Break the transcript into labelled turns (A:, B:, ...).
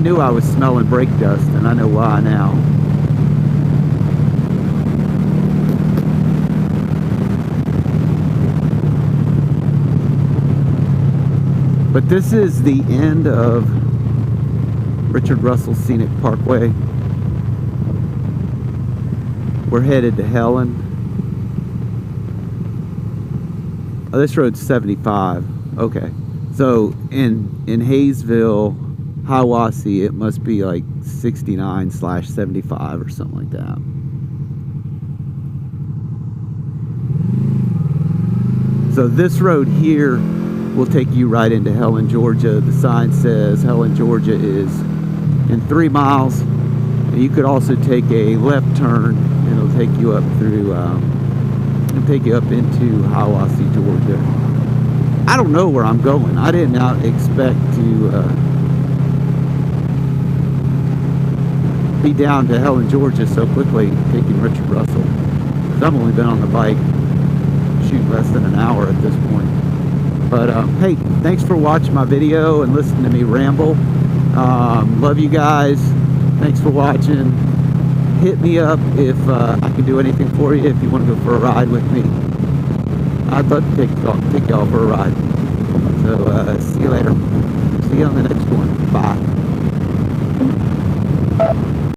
A: I knew I was smelling brake dust, and I know why now. But this is the end of Richard Russell Scenic Parkway. We're headed to Helen. Oh, this road's 75. Okay. So in Hayesville, Hiawassee, it must be like 69/75 or something like that. So this road here will take you right into Helen, Georgia. The sign says Helen, Georgia is in 3 miles. You could also take a left turn, and it'll take you up through, it'll take you up into Hiawassee, Georgia. I don't know where I'm going. I did not expect to be down to Helen, Georgia so quickly, taking Richard Russell. Because I've only been on the bike, shoot, less than an hour at this point. But hey, thanks for watching my video and listening to me ramble. Love you guys. Thanks for watching. Hit me up if I can do anything for you, if you want to go for a ride with me. I'd love to take y'all for a ride. So see you later. See you on the next one. Bye.